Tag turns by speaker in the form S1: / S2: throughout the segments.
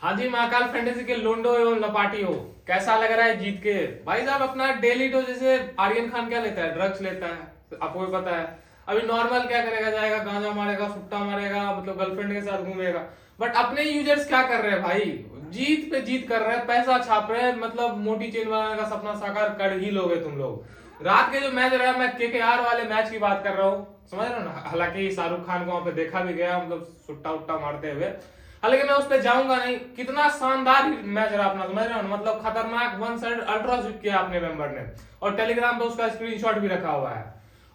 S1: हाँ जी, महाकाल फैंटेसी के लोंडो एवं लपाटी हो, कैसा लग रहा है जीत के? भाई साहब अपना डेली डोज, जैसे आर्यन खान क्या लेता है, ड्रग्स लेता है, आपको भी पता है। अभी नॉर्मल क्या करेगा, जाएगा गांजा मारेगा, सुट्टा मारेगा, मतलब गर्लफ्रेंड के साथ घूमेगा। बट अपने यूजर्स क्या कर रहे हैं भाई? जीत पे जीत कर रहे हैं, पैसा छाप रहे हैं, मतलब मोटी चेन बनाने का सपना साकार कर ही लोगे तुम लोग। रात के जो मैच रहा है, मैं केकेआर वाले मैच की बात कर रहा हूँ, समझ रहे हो ना। हालांकि शाहरुख खान को वहां पे देखा भी गया, मतलब सुट्टा उट्टा मारते हुए। हालांकि मैं उस पर जाऊंगा नहीं। कितना शानदार मैच रहा अपना, समझ रहे हो, मतलब खतरनाक वन साइड अल्ट्रा स्वीप किया अपने मेंबर ने, और टेलीग्राम पे उसका स्क्रीनशॉट भी रखा हुआ है।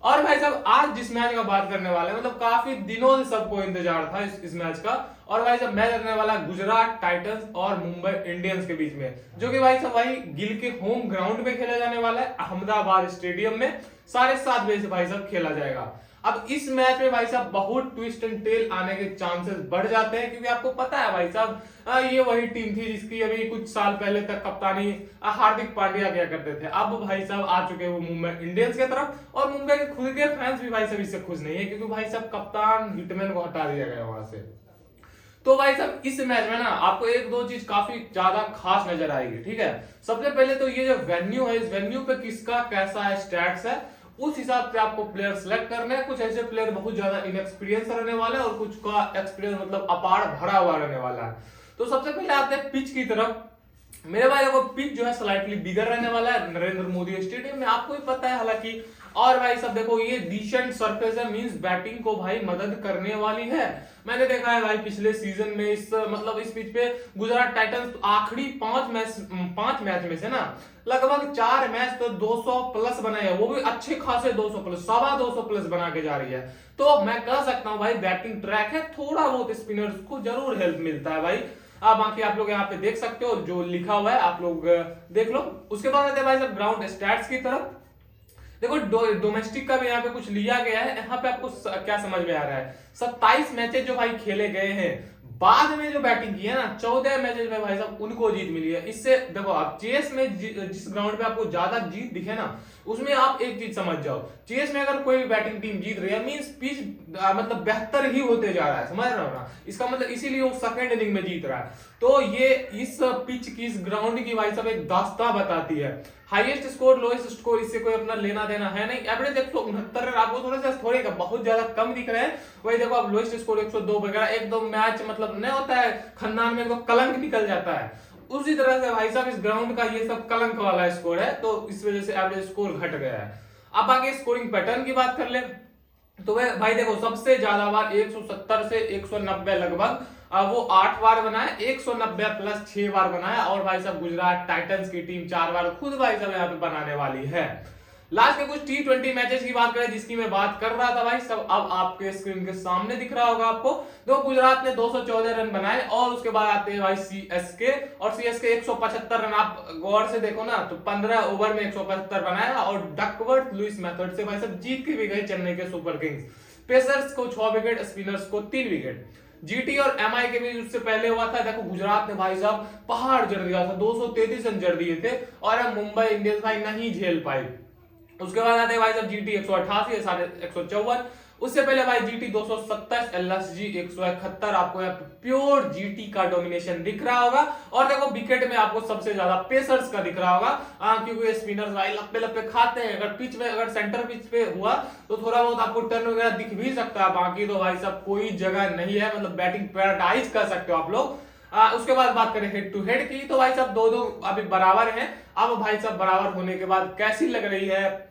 S1: और भाई साहब आज जिस मैच का बात करने वाले हैं, मतलब काफी दिनों से सबको इंतजार था इस मैच का। और भाई साहब मैच रहने वाला गुजरात टाइटंस और मुंबई इंडियंस के बीच में, जो कि भाई साहब वही गिल के होम ग्राउंड पे खेला जाने वाला है, अहमदाबाद स्टेडियम में 7:30 बजे से भाई साहब खेला जाएगा। अब इस मैच में भाई साहब बहुत ट्विस्ट एंड टेल आने के चांसेस बढ़ जाते हैं, क्योंकि आपको पता है भाई साहब, ये वही टीम थी जिसकी अभी कुछ साल पहले तक कप्तानी हार्दिक पांड्या किया करते थे। अब भाई साहब आ चुके हैं वो मुंबई इंडियंस की तरफ, और मुंबई के खुद के फैंस भी भाई साहब इससे खुश नहीं है, क्योंकि भाई साहब कप्तान हिटमैन को हटा दिया गया वहां से। तो भाई साहब इस मैच में ना आपको एक दो चीज काफी ज्यादा खास नजर आएगी, ठीक है। सबसे पहले तो ये जो वेन्यू है, इस वेन्यू पे किसका कैसा है स्टैट्स है, उस हिसाब से आपको प्लेयर सिलेक्ट करने हैं। कुछ ऐसे प्लेयर बहुत ज्यादा इनएक्सपीरियंस रहने वाले हैं, और कुछ का एक्सपीरियंस मतलब अपार भरा हुआ रहने वाला है। तो सबसे पहले आते हैं पिच की तरफ। मेरे भाई को पिच जो है स्लाइटली बिगर रहने वाला है नरेंद्र मोदी स्टेडियम में, आपको भी पता है हालांकि। और भाई सब देखो, ये डिसेंट सरफेस है, मींस बैटिंग को भाई मदद करने वाली है। मैंने देखा है भाई पिछले सीजन में इस मतलब इस पिच पे गुजरात टाइटंस आखिरी 5 मैच में से ना लगभग 4 मैच तो 200 प्लस बनाए हैं, वो भी अच्छे खासे 200 प्लस, 250 प्लस बना के जा रही है। तो मैं कह सकता हूं भाई बैटिंग ट्रैक है, थोड़ा बहुत स्पिनर्स को जरूर हेल्प मिलता है भाई। बाकी आप लोग यहाँ पे देख सकते हो जो लिखा हुआ है, आप लोग देख लो। उसके बाद आते हैं भाई साहब ग्राउंड स्टैट्स की तरफ। देखो डोमेस्टिक का भी यहाँ पे कुछ लिया गया है। यहाँ पे आपको क्या समझ में आ रहा है, 27 मैचेस जो भाई खेले गए हैं, बाद में जो बैटिंग की है ना 14 मैचेस में भाई साहब उनको जीत मिली है। इससे देखो आप चेस में जिस ग्राउंड पे आपको ज्यादा जीत दिखे ना, उसमें आप एक चीज समझ जाओ, चेस में अगर कोई भी बैटिंग टीम जीत रही है, मींस पिच मतलब बेहतर ही होते जा रहा है, समझ रहे हो ना। इसका मतलब इसीलिए वो सेकंड इनिंग में जीत रहा है। तो ये इस पिच की, इस ग्राउंड की भाई साहब एक दास्तां बताती है। हाईएस्ट स्कोर, लोएस्ट स्कोर, इससे कोई अपना लेना देना है नहीं। एवरेज 169 रन आपको थोड़ा सा थोड़े का बहुत ज्यादा कम दिख रहे हैं। वही देखो आप लोएस्ट स्कोर 102 वगैरह, एकदम मैच मतलब नहीं होता है खन्नान में एकदम कलंक निकल जाता है, उसी तरह से भाई साहब इस ग्राउंड का ये सब कलंक वाला स्कोर है, तो इस वजह से एवरेज स्कोर घट गया है। अब आगे स्कोरिंग पैटर्न की बात कर ले, तो वह भाई देखो सबसे ज्यादा बार 170 से 190 लगभग वो 8 बार बनाया, 190 प्लस 6 बार बनाया। और भाई साहब गुजरात टाइटंस की टीम 4 बार खुद भाई साहब यहाँ पे बनाने वाली है। लास्ट के कुछ T20 मैचेस की बात करें, जिसकी मैं बात कर रहा था भाई सब अब आपके स्क्रीन के सामने दिख रहा होगा आपको। तो गुजरात ने 214 रन बनाए, और उसके बाद आते हैं भाई सीएसके, और सीएसके 175 रन, आप गौर से देखो ना तो 15 ओवर में 175 बनाया, और डकवर्थ लुइस मेथड से भाई सब जीत के भी गए चेन्नई के सुपर किंग्स। पेसर्स को 6 विकेट, स्पिनर्स को 3 विकेट। जीटी और एमआई के बीच उससे पहले हुआ था, देखो गुजरात ने भाई साहब पहाड़ जड़ दिया था, 233 रन जड़ दिए थे, और अब मुंबई इंडियंस भाई नहीं झेल पाई। उसके बाद आते हैं भाई साहब जीटी 188, 154। उससे पहले भाई जीटी 227, एलएसजी 171। आपको यहाँ प्योर जीटी का डोमिनेशन दिख रहा होगा। और देखो विकेट में आपको सबसे ज्यादा पेसर्स का दिख रहा होगा, क्योंकि स्पिनर्स भाई लप्पे लप्पे खाते हैं। अगर पिच में, अगर सेंटर पिच पे हुआ तो थोड़ा बहुत आपको टर्न वगैरह दिख भी सकता है, बाकी तो भाई साहब कोई जगह नहीं है, मतलब बैटिंग पैराडाइज कर सकते हो आप लोग। उसके बाद बात करें हेड टू हेड की, तो भाई साहब 2-2 अभी बराबर हैं। अब भाई साहब बराबर होने के बाद कैसी लग रही है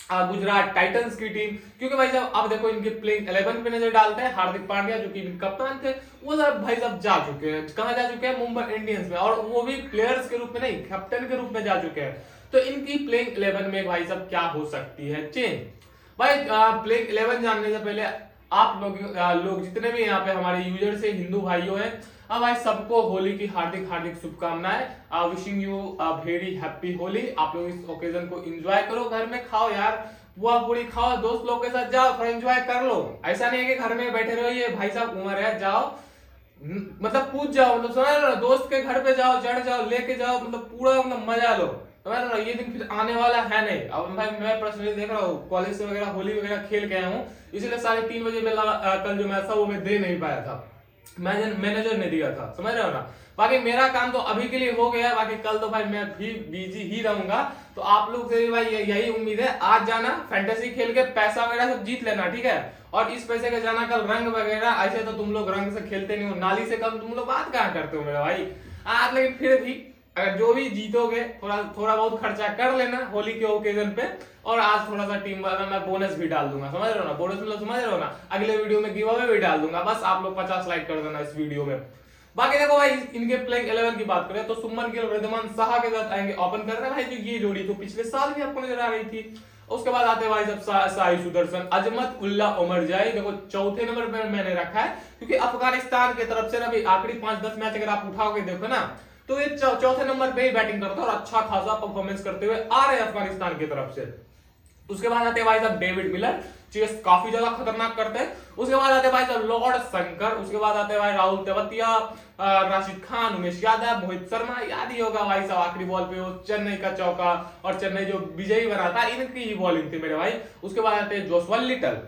S1: गुजरात टाइटंस की टीम, क्योंकि भाई साहब अब देखो इनके प्लेइंग 11 पे नजर डालते हैं। हार्दिक पांड्या जो कि कप्तान थे, वो भाई साहब जा चुके हैं, कहां जा चुके हैं, मुंबई इंडियंस में, और वो भी प्लेयर्स के रूप में नहीं, कैप्टन के रूप में जा चुके हैं। तो इनकी प्लेइंग 11 में भाई साहब क्या हो सकती है चेंज। भाई प्लेइंग 11 जानने से पहले आप लोग जितने भी यहाँ पे हमारे यूजर से हिंदू भाइयों हैं, भाई सबको होली की हार्दिक हार्दिक शुभकामनाएं। Wishing you very happy Holi. आप लोग इस ओकेजन को एंजॉय करो, घर में खाओ यार, बुआ पूरी खाओ, दोस्त लोग के साथ जाओ, थोड़ा एंजॉय कर लो। ऐसा नहीं है कि घर में बैठे रहो, ये भाई साहब उम्र है, जाओ मतलब पूछ जाओ, मतलब समझ लो, दोस्त के घर पे जाओ, चढ़ जाओ, लेके जाओ, मतलब पूरा मतलब मजा लो, समझ लो। ये दिन फिर आने वाला है नहीं। अब भाई मैं पर्सनली देख रहा हूँ, कॉलेज से वगैरह होली वगैरह खेल के आया हूँ, इसलिए 3:30 बजे में कल जो मैच था वो मैं दे नहीं पाया था, मैनेजर ने दिया था, समझ रहे हो ना। बाकी मेरा काम तो अभी के लिए हो गया, बाकी कल तो भाई मैं भी बिजी ही रहूंगा। तो आप लोग से भी भाई यही उम्मीद है, आज जाना फैंटेसी खेल के पैसा वगैरह सब जीत लेना, ठीक है। और इस पैसे का जाना कल रंग वगैरह, ऐसे तो तुम लोग रंग से खेलते नहीं हो, नाली से कम तुम लोग बात कहाँ करते हो मेरे भाई आज। लेकिन फिर भी अगर जो भी जीतोगे थोड़ा थोड़ा बहुत खर्चा कर लेना होली के ओकेजन पे। और आज थोड़ा सा टीम में मैं बोनस भी डाल दूंगा, समझ रहे हो ना, बोनस मतलब समझ रहे हो ना, अगले वीडियो में गिव अवे भी डाल दूंगा, बस आप लोग 50 लाइक कर देना इस वीडियो में। बाकी देखो भाई इनके प्लेइंग 11 की बात करें तो सुमन गिल रिद्धमान साहा के साथ आएंगे ओपन कर रहे हैं भाई, जो ये जोड़ी तो पिछले साल भी आपको नजर आ रही थी। उसके बाद आते हैं भाई सब साई सुदर्शन, अजमत उल्ला उमर जाई, देखो चौथे नंबर पर मैंने रखा है क्योंकि अफगानिस्तान की तरफ से ना अभी आखिरी 5-10 मैच अगर आप उठाओगे देखो ना, तो ये चौथे नंबर पे ही बैटिंग करता है और अच्छा खासा परफॉर्मेंस करते हुए आ रहे हैं अफगानिस्तान की तरफ से। उसके बाद आते हैं भाई साहब डेविड मिलर, चेस काफी ज्यादा खतरनाक करते हैं। उसके बाद आते हैं भाई साहब लॉर्ड शंकर, उसके बाद आते हैं भाई राहुल तेवतिया, राशिद खान, उमेश यादव, मोहित शर्मा, याद ही होगा भाई साहब आखिरी बॉल पे वो चेन्नई का चौका और चेन्नई जो विजयी बना था, इनकी ही बॉलिंग थी मेरे भाई। उसके बाद आते हैं जोसवाल लिटल,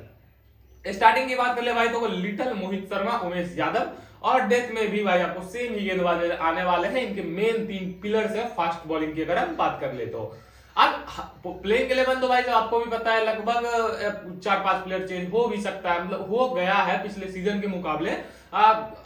S1: स्टार्टिंग की बात कर ले भाई तो वो लिटल, मोहित शर्मा, उमेश यादव, और डेथ में भी भाई आपको सेम ही गेंदबाज आने वाले हैं। इनके मेन 3 पिलर्स है फास्ट बॉलिंग की अगर हम बात कर ले तो। अब प्लेइंग 11 तो भाई जो आपको भी पता है लगभग 4-5 प्लेयर चेंज हो भी सकता है, मतलब हो गया है पिछले सीजन के मुकाबले।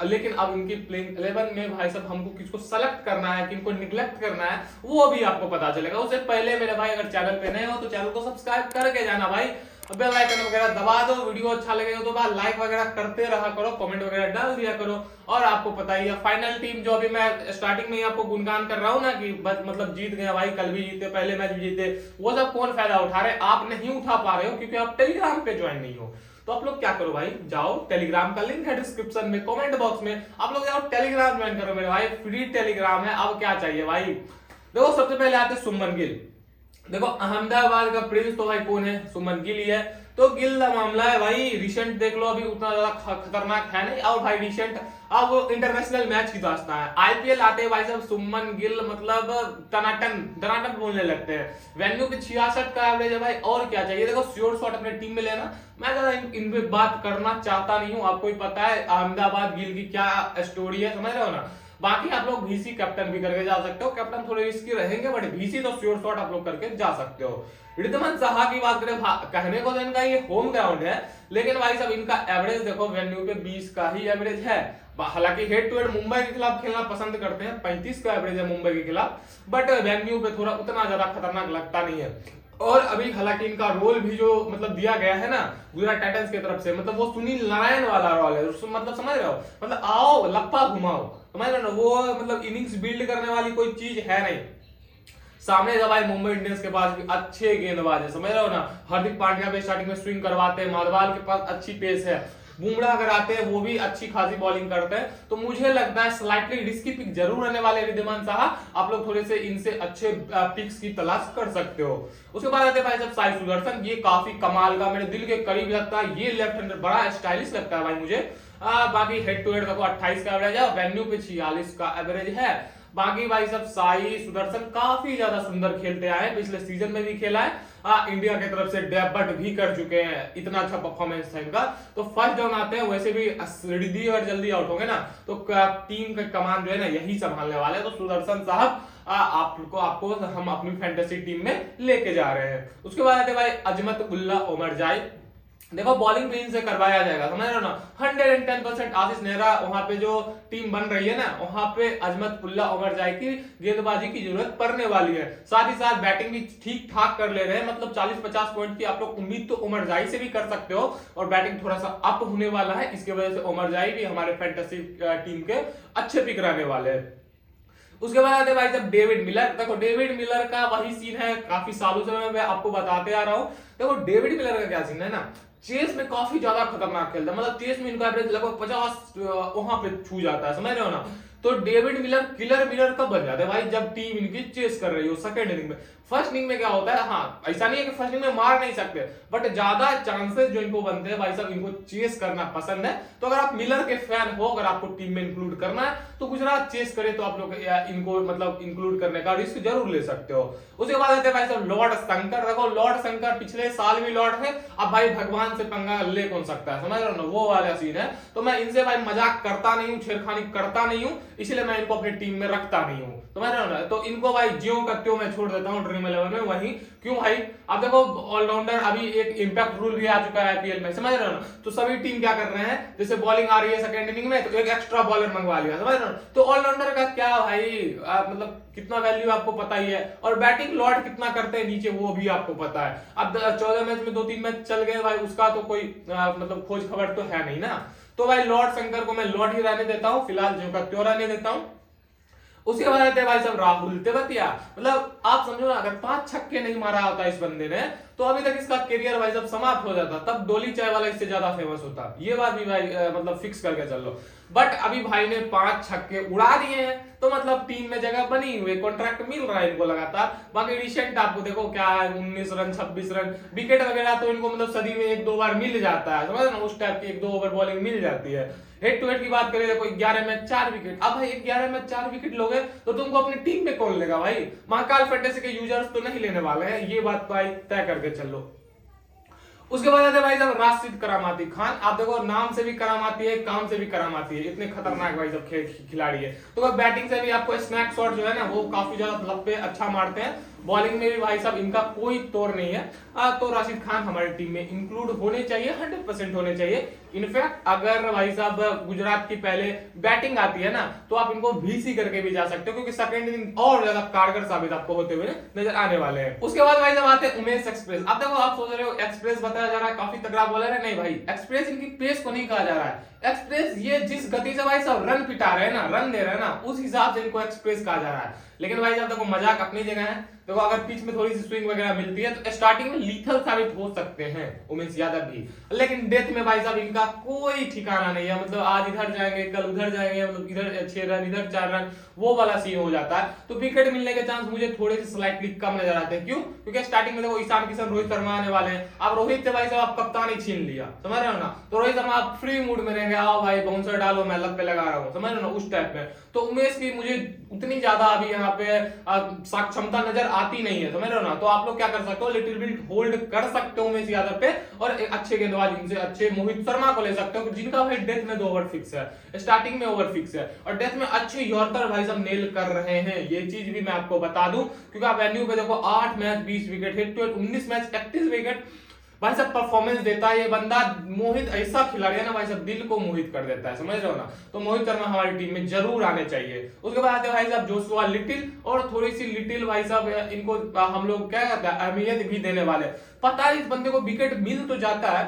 S1: लेकिन अब इनकी प्लेइंग 11 में भाई साहब हमको किसको सेलेक्ट करना है, किनको निगलेक्ट करना है, वो भी आपको पता चलेगा। उससे पहले मेरे भाई अगर चैनल पे नए हो तो चैनल को सब्सक्राइब करके जाना भाई, बेल आइकन वगैरह दबा दो, वीडियो अच्छा लगेगा तो बाद लाइक वगैरह करते रहा करो, कमेंट वगैरह डाल दिया करो। और आपको पता ही है फाइनल टीम जो अभी मैं स्टार्टिंग में ही आपको गुणगान कर रहा हूं ना कि बस मतलब जीत गए भाई, कल भी जीते, पहले मैच भी जीते, वो सब कौन फायदा उठा रहे, आप नहीं उठा पा रहे हो क्योंकि आप टेलीग्राम पे ज्वाइन नहीं हो। तो आप लोग क्या करो भाई, जाओ टेलीग्राम का लिंक है डिस्क्रिप्शन में, कमेंट बॉक्स में, आप लोग जाओ टेलीग्राम ज्वाइन करो मेरे भाई, फ्री टेलीग्राम है। अब क्या चाहिए भाई, देखो सबसे पहले आते सुमन गिल। देखो अहमदाबाद का प्रिंस तो भाई कौन है, सुमन गिल ही है। तो गिल का मामला है भाई, रिसेंट देख लो अभी उतना ज्यादा खतरनाक है नहीं, और भाई रिसेंट अब इंटरनेशनल मैच की दास्तां है, आईपीएल आते हैं भाई साहब सुमन गिल मतलब टनाटन बोलने लगते हैं। वेन्यू पे 66 का एवरेज है भाई, और क्या चाहिए। देखो श्योर शॉट अपने टीम में लेना, मैं ज्यादा इन पे बात करना चाहता नहीं हूँ, आपको ही पता है अहमदाबाद गिल की क्या स्टोरी है, समझ रहे हो ना। बाकी आप लोग VC कैप्टन भी करके जा सकते हो, कैप्टन थोड़े रिस्की रहेंगे बट VC तो श्योर शॉट आप लोग करके जा सकते हो। रिद्धमान साहा की बात करें, कहने को तो इनका ये होम ग्राउंड है, लेकिन भाई साहब इनका एवरेज देखो वेन्यू पे 20 का ही एवरेज है। हालांकि हेड टू हेड मुंबई के खिलाफ खेलना पसंद करते हैं, 35 का एवरेज है मुंबई के खिलाफ, बट वेन्यू पे थोड़ा उतना ज्यादा खतरनाक लगता नहीं है। और अभी हालांकि इनका रोल भी जो मतलब दिया गया है ना गुजरात टाइटंस की तरफ से, मतलब वो सुनील नारायण वाला रोल है, मतलब समझ रहे हो, मतलब आओ लप्पा घुमाओ, समझ रहे हो ना, वो मतलब इनिंग्स बिल्ड करने वाली कोई चीज है नहीं। सामने जब भाई मुंबई इंडियंस के पास भी अच्छे गेंदबाज है, समझ रहे हो ना, हार्दिक पांड्या भी स्टार्टिंग में स्विंग करवाते हैं, मारवाल के पास अच्छी पेस है, बुमराह अगर आते हैं वो भी अच्छी खासी बॉलिंग करते हैं। तो मुझे लगता है स्लाइटली रिस्की पिक जरूर रहने वाले रिद्धमान साहा, आप लोग थोड़े से इनसे अच्छे पिक्स की तलाश कर सकते हो। उसके बाद आते हैं भाई साहब साई सुदर्शन, ये काफी कमाल का मेरे दिल के करीब लगता है, ये लेफ्ट हैंडर बड़ा स्टाइलिश लगता है भाई मुझे। बाकी हेड टू हेड देखो 28 का एवरेज है, वेन्यू पे 46 का एवरेज है। बाकी भाई सब साई सुदर्शन काफी ज्यादा सुंदर खेलते आए, पिछले सीजन में भी खेला है, इंडिया की तरफ से डेब्यूट भी कर चुके हैं, इतना अच्छा परफॉर्मेंस था इनका। तो फर्स्ट डाउन आते हैं, वैसे भी रिद्धि अगर जल्दी आउट होंगे ना तो टीम का कमान जो है ना यही संभालने वाले हैं। तो सुदर्शन साहब आपको हम अपनी फैंटेसी टीम में लेके जा रहे हैं। उसके बाद आते भाई अजमत उल्ला उमर जाई, देखो बॉलिंग भी इनसे करवाया जाएगा, समझ रहे हो ना, 110% आशीष नेहरा वहां पे जो टीम बन रही है ना, वहां पे अजमत उल्ला उमर जाई की गेंदबाजी की जरूरत पड़ने वाली है। साथ ही साथ बैटिंग भी ठीक ठाक कर ले रहे हैं, मतलब 40-50 पॉइंट की आप लोग उम्मीद तो उमर जाई से भी कर सकते हो, और बैटिंग थोड़ा सा अप होने वाला है, इसकी वजह से उमर जाई भी हमारे फैंटेसी टीम के अच्छे पिक रहने वाले हैं। उसके बाद आते भाई जब डेविड मिलर, देखो डेविड मिलर का वही सीन है, काफी सालों से मैं आपको बताते आ रहा हूं। देखो डेविड मिलर का क्या सीन है ना, चेस में काफी ज्यादा खतरनाक खेलता है, मतलब चेस में इनका एवरेज लगभग 50 वहां पे छू जाता है, समझ रहे हो ना। तो डेविड मिलर किलर मिलर कब बन जाता है भाई, जब टीम इनकी चेस कर रही हो सेकंड इनिंग में। फर्स्ट इनिंग में क्या होता है, हाँ ऐसा नहीं है कि फर्स्ट इनिंग में मार नहीं सकते, बट ज्यादा चांसेस जो इनको बनते हैं भाई साहब, इनको चेस करना पसंद है। तो अगर आप मिलर के फैन हो, अगर आपको टीम में इंक्लूड करना है तो गुजरात चेस करे तो आप लोग इनको मतलब इंक्लूड करने का रिस्क जरूर ले सकते हो। उसके बाद आते हैं भाई साहब लॉर्ड शंकर, देखो लॉर्ड शंकर पिछले साल भी लॉर्ड थे, अब भाई भगवान से पंगा ले कौन सकता है, समझ रहे हो ना, वो वाला सीन है। तो मैं इनसे भाई मजाक करता नहीं हूँ, छेड़खानी करता नहीं हूँ, इसलिए मैं इनको अपनी टीम में रखता नहीं हूँ, समझ रहे हो ना। तो इनको भाई ज्यों का त्यों मैं छोड़ देता हूँ ड्रीम 11 में। वहीं क्यों भाई, अब देखो ऑलराउंडर अभी एक इंपैक्ट रूल भी आ चुका है आईपीएल में, समझ रहे हो ना। तो सभी टीम क्या कर रहे हैं, जैसे बॉलिंग आ रही है सेकंड इनिंग में तो एक एक्स्ट्रा बॉलर मंगवा लिया, समझ रहे हो। तो ऑलराउंडर का क्या भाई मतलब कितना वैल्यू आपको पता ही है, और बैटिंग लॉर्ड कितना करते हैं नीचे वो भी आपको पता है। अब 14 मैच में 2-3 मैच चल गए भाई, उसका तो कोई मतलब खोज खबर तो है नहीं ना। तो भाई लॉर्ड शंकर को मैं लॉर्ड ही रहने देता हूँ फिलहाल, जो का त्यों रहने देता हूँ। उसके बाद आते हैं भाई साहब राहुल तेवतिया। मतलब आप समझो ना, अगर 5 छक्के नहीं मारा होता इस बंदे ने तो अभी तक इसका करियर भाई साहब समाप्त हो जाता, तब डोली चाय वाला इससे ज्यादा फेमस होता। ये बात भी भाई मतलब फिक्स करके चल लो। बट अभी भाई ने 5 छक्के उड़ा दिए हैं, तो मतलब टीम में जगह बनी हुई, कॉन्ट्रैक्ट मिल रहा है इनको लगातार। बाकी रिसेंट आपको देखो क्या है, 19 रन 26 रन, विकेट वगैरह तो इनको मतलब सदी में 1-2 बार मिल जाता है, समझ ना, उस टाइप की 1-2 ओवर बॉलिंग मिल जाती है। हेड टू हेड की बात करें देखो 11 में 4 विकेट। अब भाई 11 में 4 विकेट लोगे तो तुमको अपनी टीम में कौन लेगा भाई, महाकाल फैंटेसी के यूजर्स तो नहीं लेने वाले हैं, ये बात भाई तय करके चलो। उसके बाद आते भाई साहब राशिद करामाती खान। आप देखो नाम से भी करामाती है, काम से भी करामाती है, इतने खतरनाक भाई सब खिलाड़ी है। तो बैटिंग से भी आपको स्नैक शॉट जो है ना वो काफी ज्यादा लंबे अच्छा मारते हैं, बॉलिंग में भी भाई साहब इनका कोई तोड़ नहीं है। तो राशिद खान हमारी टीम में इंक्लूड होने चाहिए, 100% होने चाहिए। इनफैक्ट अगर भाई साहब गुजरात की पहले बैटिंग आती है ना तो आप इनको VC करके भी जा सकते हो, क्योंकि सेकंड इनिंग और ज्यादा कारगर साबित आपको होते हुए नजर आने वाले हैं। उसके बाद भाई साहब आते हैं उमेश एक्सप्रेस। अब देखो आप सोच रहे हो एक्सप्रेस बताया जा रहा है काफी तगड़ा बॉलर है, नहीं भाई एक्सप्रेस इनकी पेस को नहीं कहा जा रहा है। एक्सप्रेस ये जिस गति से भाई साहब रन पिटा रहे हैं ना, रन दे रहे हैं ना, उस हिसाब से इनको एक्सप्रेस कहा जा रहा है। लेकिन भाई साहब देखो मजाक अपनी जगह है, देखो अगर पिच में थोड़ी सी स्विंग वगैरह मिलती है तो स्टार्टिंग में लीथल साबित हो सकते हैं उमेश यादव भी, लेकिन डेथ में भाई साहब इनका कोई ठिकाना नहीं है। मतलब आज इधर जाएंगे कल उधर जाएंगे, मतलब इधर 6 रन इधर 4 रन, वो वाला सीन हो जाता है। तो विकेट मिलने के चांस मुझे थोड़े से स्लाइटली कम नजर आते हैं। क्यों? क्योंकि स्टार्टिंग में देखो ईशान किशन रोहित शर्मा आने वाले हैं, आप रोहित से भाई साहब आप कप्तानी छीन लिया, समझ रहे हो ना। तो रोहित शर्मा आप फ्री मूड में रहेंगे, आओ भाई बाउंसर डालो मैं लग पे लगा रहा हूँ, समझ रहे हो ना, उस टाइप में। तो उमेश की मुझे उतनी ज्यादा अभी यहाँ पे क्षमता नजर आती नहीं है, समझ रहे हो ना। तो आप लोग क्या कर सकते हो, लिटिल बिट होल्ड कर सकते हो उमेश यादव पे, और एक अच्छे गेंदबाज इनसे अच्छे मोहित शर्मा को ले सकते हो, जिनका भाई डेथ में 2 ओवर फिक्स है, स्टार्टिंग में ओवर फिक्स है, और डेथ में अच्छे यॉर्कर भाई सब नेल कर रहे हैं। ये चीज भी मैं आपको बता दूं, क्योंकि आप वेन्यू पे देखो 8 मैच 20 विकेट, हिट टू 19 मैच 31 विकेट, भाई सब परफॉर्मेंस देता है ये बंदा। मोहित ऐसा खिलाड़ी है ना भाई सब, दिल को मोहित कर देता है, समझ रहे हो ना। तो मोहित शर्मा हमारी टीम में जरूर आने चाहिए। उसके बाद आते हैं भाई साहब जोशुआ लिटिल, और थोड़ी सी लिटिल भाई साहब इनको हम लोग क्या कहते हैं अहमियत भी देने वाले। पता है इस बंदे को विकेट मिल तो जाता है,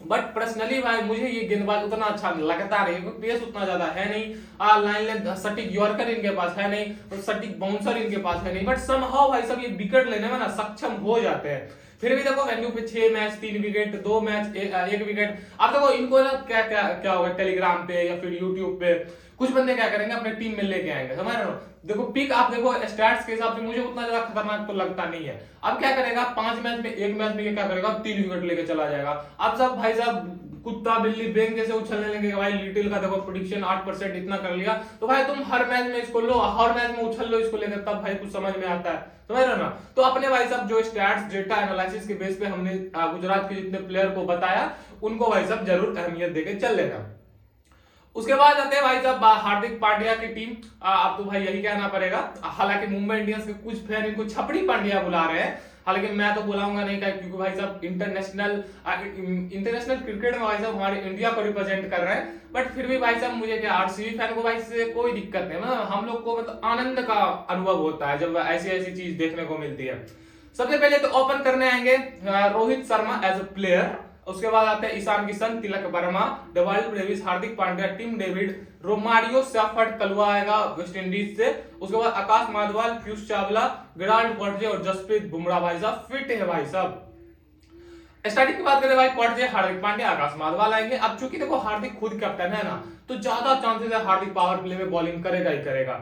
S1: बट पर्सनली भाई मुझे ये गेंदबाज उतना अच्छा लगता नहीं, क्योंकि पेस उतना ज्यादा है नहीं, लाइन लेंथ सटीक यॉर्कर इनके पास है नहीं, और सटीक बाउंसर इनके पास है नहीं, बट समहाउ भाई सब ये विकेट लेने में ना सक्षम हो जाते हैं। फिर भी देखो वेन्यू पे 6 मैच 3 विकेट, 2 मैच 1 विकेट। अब देखो इनको ना क्या क्या क्या होगा, टेलीग्राम पे या फिर यूट्यूब पे कुछ बंदे क्या करेंगे अपने टीम में लेके आएंगे, समझ रहे हो। देखो पिक आप देखो स्टैट्स के हिसाब से मुझे उतना ज्यादा खतरनाक तो लगता नहीं है। अब क्या करेगा 5 मैच में 1 मैच में ये क्या करेगा 3 विकेट लेके चला जाएगा। अब सब भाई साहब कुत्ता बिल्ली बेंग जैसे उछलने लगे भाई लिटिल का देखो प्रेडिक्शन 8% इतना कर लिया, तो भाई तुम हर मैच में इसको लो, हर मैच में उछल लो इसको लेकर, तब भाई कुछ समझ में आता है, समझ रहे हो ना। तो अपने भाई साहब जो स्टैट्स डेटा एनालिसिस के बेस पे हमने गुजरात के जितने प्लेयर को बताया उनको भाई साहब जरूर अहमियत देके चल लेना। उसके बाद आते हैं भाई साहब हार्दिक पांड्या की टीम। अब तो भाई यही कहना पड़ेगा, हालांकि मुंबई इंडियंस के कुछ फैन इनको छपड़ी पांड्या बुला रहे हैं, हालांकि मैं तो बुलाऊंगा नहीं, क्योंकि भाई साहब इंटरनेशनल क्रिकेट में भाई साहब हमारे इंडिया को रिप्रेजेंट कर रहे हैं। बट फिर भी भाई साहब मुझे क्या आरसीबी फैन को भाई से कोई दिक्कत नहीं, मतलब हम लोग को मतलब आनंद का अनुभव होता है जब ऐसी ऐसी चीज देखने को मिलती है। सबसे पहले तो ओपन करने आएंगे Rohit Sharma as a player, उसके बाद आते हैं Ishan Kishan, Tilak Varma, Dewald Brevis, Hardik Pandya, Tim David, Romario Shepherd कलवा आएगा वेस्ट इंडीज से, उसके बाद आकाश माधवाल, पीयूष चावला, विराट कोहली और जसप्रीत बुमराह भाई साहब फिट है भाई साहब। स्टार्टिंग की बात करें भाई कोहली, हार्दिक पांड्या, आकाश माधवाल आएंगे। अब चूंकि देखो हार्दिक खुद कैप्टन है ना, तो ज्यादा चांसेस है हार्दिक पावर प्ले में बॉलिंग करेगा ही करेगा,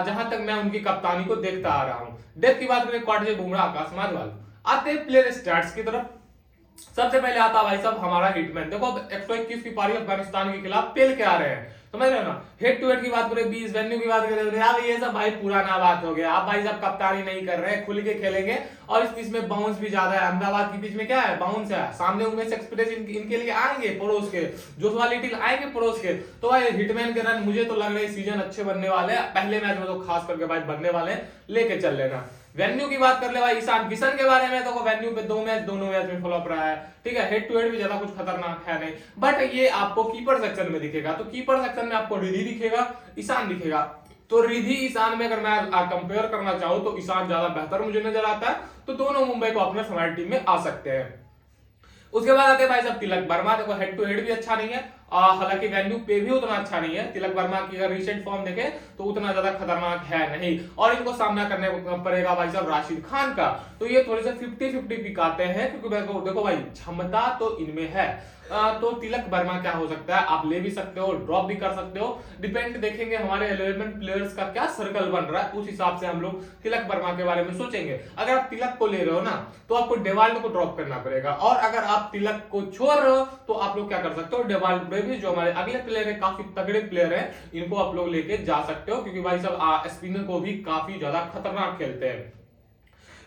S1: जहां तक मैं उनकी कप्तानी को देखता आ रहा हूँ। डेथ की बात करें कोहली, बुमराह, आकाश माधवाल। आते हैं प्लेयर स्टैट्स की तरफ। सबसे पहले आता भाई साहब हमारा हिटमैन। देखो 121 की पारी अफगानिस्तान के खिलाफ पेल के आ रहे हैं, समझ रहे हो ना। हेड टू हेड की बात करें 20, वेन्यू की बात करें यार ये सब भाई पुराना बात हो गया। आप भाई साहब कप्तानी नहीं कर रहे, खुल के खेलेंगे और इस पिच में बाउंस भी ज्यादा है। अहमदाबाद की पिच में क्या है, बाउंस है। सामने उमेश एक्सप्रेस इनके लिए आएंगे पड़ोस के, जोशुआ लिटिल आएंगे पड़ोस के, तो भाई हिटमैन के रन मुझे तो लग रहा है सीजन अच्छे बनने वाले हैं, पहले मैच में तो खास करके भाई बनने वाले हैं, लेके चल लेना। वेन्यू की बात कर ले भाई ईशान किशन के बारे में, तो वेन्यू पे दोनों मैच में फ्लॉप रहा है, ठीक है। हेड टू हेड भी ज्यादा कुछ खतरनाक है नहीं, बट ये आपको कीपर सेक्शन में दिखेगा। तो कीपर सेक्शन में आपको रिधि दिखेगा, ईशान दिखेगा। तो रिधि ईशान में अगर मैं कंपेयर करना चाहूं तो ईशान ज्यादा बेहतर मुझे नजर आता है, तो दोनों मुंबई को अपने हमारी टीम में आ सकते हैं। उसके बाद आते हैं भाई साहब तिलक वर्मा। देखो हेड टू हेड भी अच्छा नहीं है, हालांकि वेन्यू पे भी उतना अच्छा नहीं है। तिलक वर्मा की अगर रिसेंट फॉर्म देखे तो उतना ज्यादा खतरनाक है नहीं, और इनको सामना करने पड़ेगा भाई साहब राशिद खान का। तो ये थोड़े से 50-50 पिक आते हैं, क्योंकि देखो भाई क्षमता तो इनमें है। तो तिलक वर्मा क्या हो सकता है, आप ले भी सकते हो, ड्रॉप भी कर सकते हो, डिपेंड देखेंगे हमारे 11 प्लेयर्स का क्या सर्कल बन रहा है, उस हिसाब से हम लोग तिलक वर्मा के बारे में सोचेंगे। अगर आप तिलक को ले रहे हो ना तो आपको डेवाल्ड को ड्रॉप करना पड़ेगा, और अगर आप तिलक को छोड़ रहे हो तो आप लोग क्या कर सकते हो, डेवाल्ड भी जो हमारे अगले प्लेयर है, काफी तगड़े प्लेयर है, इनको आप लोग लेके जा सकते हो, क्योंकि भाई साहब स्पिनर को भी काफी ज्यादा खतरनाक खेलते हैं।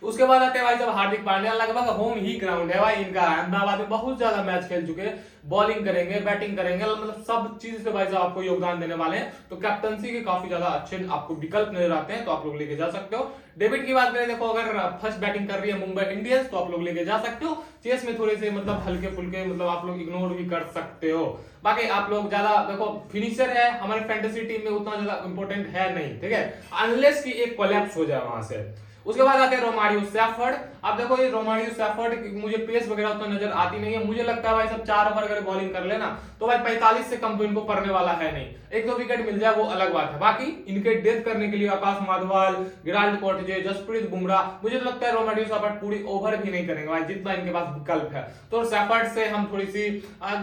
S1: उसके बाद आते हैं भाई साहब हार्दिक पांड्या। लगभग होम ही ग्राउंड है भाई इनका, अहमदाबाद में बहुत ज्यादा मैच खेल चुके हैं, बॉलिंग करेंगे, बैटिंग करेंगे, मतलब सब चीज से भाई साहब आपको योगदान देने वाले हैं। तो कैप्टनसी के काफी ज्यादा अच्छे आपको विकल्प नजर आते हैं, तो आप लोग लेके जा सकते हो। डेविड की बात करें, देखो अगर फर्स्ट बैटिंग कर रही है मुंबई इंडियंस तो आप लोग लेके जा सकते हो। चेस में थोड़े से मतलब हल्के फुल्के मतलब आप लोग इग्नोर भी कर सकते हो। बाकी आप लोग ज्यादा देखो फिनिशर है हमारे फैंटेसी टीम में उतना ज्यादा इंपॉर्टेंट है नहीं, ठीक है, अनलेस की एक कोलैप्स हो जाए वहां से। उसके बाद आते हैं रोमारियो सैफर्ड। अब देखो ये रोमारियो सैफर्ड मुझे पेस वगैरह उतना नजर आती नहीं है, मुझे लगता है भाई सब 4 ओवर अगर बॉलिंग कर लेना तो भाई 45 से कम तो इनको पड़ने वाला है नहीं। 1-2 विकेट मिल जाए वो अलग बात है, बाकी इनके डेथ करने के लिए आकाश माधवाल, गेराल्ड कॉटजे, जसप्रीत बुमराह, मुझे तो लगता है रोमारियो सैफर्ड पूरी ओवर भी नहीं करेंगे भाई, जितना इनके पास विकल्प है। तो सैफर्ड से हम थोड़ी सी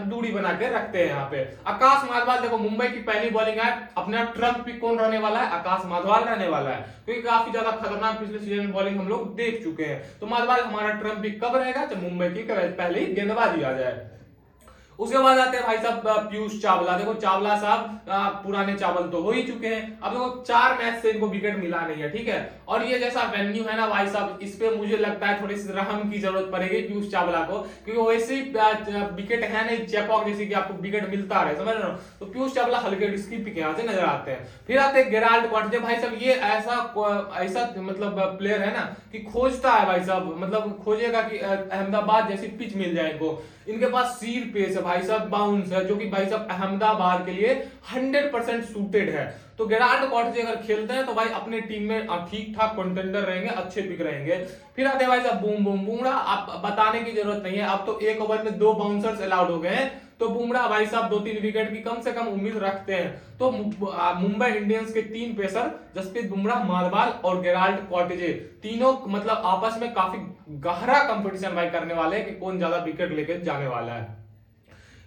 S1: दूरी बना के रखते हैं यहाँ पे। आकाश माधवाल देखो मुंबई की पहली बॉलिंग है, अपना ट्रम्प पिक कौन रहने वाला है, आकाश माधवाल रहने वाला है, क्योंकि काफी ज्यादा खतरनाक पिछले सीजन में बॉलिंग हम लोग देख चुके हैं। तो माधवाल हमारा ट्रम्प पिक कब रहेगा, जब मुंबई की पहले ही गेंदबाजी आ जाए। उसके बाद आते हैं भाई साहब पीयूष चावला। देखो चावला साहब पुराने चावल तो हो ही चुके हैं, अब देखो 4 मैच से इनको विकेट मिला नहीं है, ठीक है। और ये जैसा वेन्यू है ना भाई साहब, इस पे मुझे लगता है थोड़ी सी रहम की जरूरत पड़ेगी पीयूष चावला को, क्योंकि वैसे विकेट है नहीं चेपॉक जैसी कि आपको विकेट मिलता रहे, समझ रहे हो। तो पीयूष चावला हल्के रिस्की पिक यहाँ से नजर आते हैं। फिर आते हैं गेराल्ड कॉटजे। भाई साहब ये ऐसा मतलब प्लेयर है ना कि खोजता है भाई साहब, मतलब खोजेगा कि अहमदाबाद जैसी पिच मिल जाए इनको। इनके पास सीर पेस है भाई साहब, बाउंस है, जो कि भाई साहब अहमदाबाद के लिए 100% सूटेड है। तो गेराल्ड कॉटजे अगर खेलते हैं तो भाई अपने टीम में ठीक ठाक कंटेंडर रहेंगे, अच्छे पिक रहेंगे। फिर आते हैं भाई साहब बुमराह। आप बताने की जरूरत नहीं है, अब तो 1 ओवर में 2 बाउंसर्स अलाउड हो गए हैं, तो बुमराह भाई साहब 2-3 विकेट की कम से कम उम्मीद रखते हैं। तो मुंबई इंडियंस के 3 पेसर जसप्रीत बुमराह, माधवाल और गेराल्ड कॉटजे, तीनों मतलब आपस में काफी गहरा कंपटीशन भाई करने वाले हैं कि कौन ज्यादा विकेट लेकर जाने वाला है।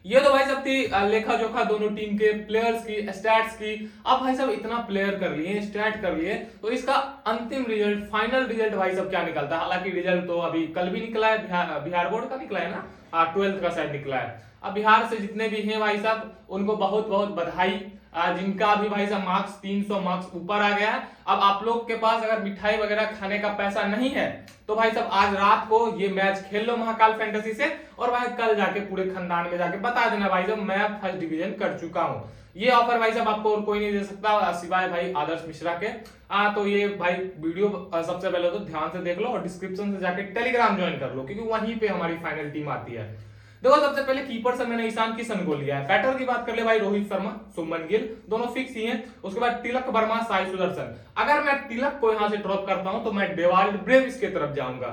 S1: ये तो भाई साहब थी लेखा जोखा दोनों टीम के प्लेयर्स की, स्टैट्स की। अब भाई साहब इतना प्लेयर कर लिए, स्टैट कर लिए, तो इसका अंतिम रिजल्ट, फाइनल रिजल्ट भाई साहब क्या निकलता है। हालांकि रिजल्ट तो अभी कल भी निकला है, बिहार बोर्ड का निकला है ना, 12th का शायद निकला है। अब बिहार से जितने भी हैं भाई साहब उनको बहुत बहुत बधाई, जिनका भी भाई साहब मार्क्स 300 मार्क्स ऊपर आ गया है। अब आप लोग के पास अगर मिठाई वगैरह खाने का पैसा नहीं है तो भाई साहब आज रात को ये मैच खेल लो महाकाल फैंटेसी से, और भाई कल जाके पूरे खानदान में जाके बता देना भाई साहब मैं फर्स्ट डिवीजन कर चुका हूँ। ये ऑफर भाई साहब आपको और कोई नहीं दे सकता सिवाय भाई आदर्श मिश्रा के। तो ये भाई वीडियो सबसे पहले तो ध्यान से देख लो और डिस्क्रिप्शन से जाके टेलीग्राम ज्वाइन कर लो, क्योंकि वहीं पे हमारी फाइनल टीम आती है। देखो सबसे पहले कीपर से मैंने ईशान किशन को लिया है। बैटर की बात कर ले भाई रोहित शर्मा, शुभमन गिल, दोनों फिक्स ही हैं। उसके बाद तिलक वर्मा, साई सुदर्शन। अगर मैं तिलक को यहां से ड्रॉप करता हूं तो मैं डेवाल्ड ब्रेविस की तरफ जाऊंगा।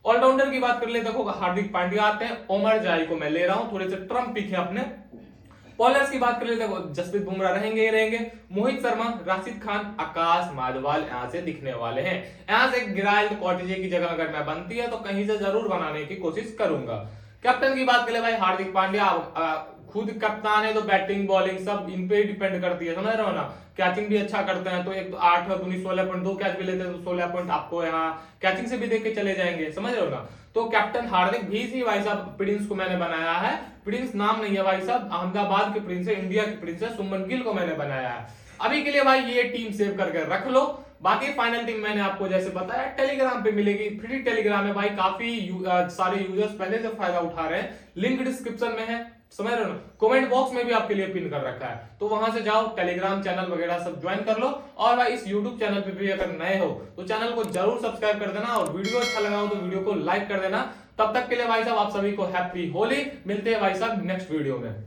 S1: ऑलराउंडर की बात कर ले, देखो हार्दिक पांड्या आते हैं, ओमर जाई को मैं ले रहा हूं, थोड़े से ट्रम्प पिक है अपने। बॉलर्स की बात कर ले, देखो जसप्रीत बुमराह रहेंगे ही रहेंगे, मोहित शर्मा, राशिद खान, आकाश माधवाल यहाँ से दिखने वाले हैं। यहाँ से गेराल्ड कॉटजे की जगह अगर मैं बनती है तो कहीं से जरूर बनाने की कोशिश करूंगा। कैप्टन की बात करें भाई हार्दिक पांड्या, खुद कप्तान है तो बैटिंग बॉलिंग सब इन पे ही डिपेंड करती है, समझ रहे हो ना। कैचिंग भी अच्छा करते हैं तो एक तो 8 और 16 पॉइंट, 2 कैच भी लेते हैं तो 16 पॉइंट आपको यहाँ कैचिंग से भी देख के चले जाएंगे, समझ रहे हो ना। तो कैप्टन हार्दिक भी ही भाई साहब प्रिंस को मैंने बनाया है। प्रिंस नाम नहीं है भाई साहब, अहमदाबाद के प्रिंस है, इंडिया के प्रिंस है, शुभमन गिल को मैंने बनाया है। अभी के लिए भाई ये टीम सेव करके रख लो। बाकी फाइनल टीम मैंने आपको जैसे बताया टेलीग्राम पे मिलेगी, फ्री टेलीग्राम है भाई, काफी सारे यूजर्स पहले से फायदा उठा रहे हैं, लिंक डिस्क्रिप्शन में है, समझ रहे हो ना। कमेंट बॉक्स में भी आपके लिए पिन कर रखा है, तो वहां से जाओ टेलीग्राम चैनल वगैरह सब ज्वाइन कर लो। और भाई इस यूट्यूब चैनल पे भी अगर नए हो तो चैनल को जरूर सब्सक्राइब कर देना, और वीडियो अच्छा लगा हो तो वीडियो को लाइक कर देना। तब तक के लिए भाई साहब आप सभी को हैप्पी होली, मिलते हैं भाई साहब नेक्स्ट वीडियो में।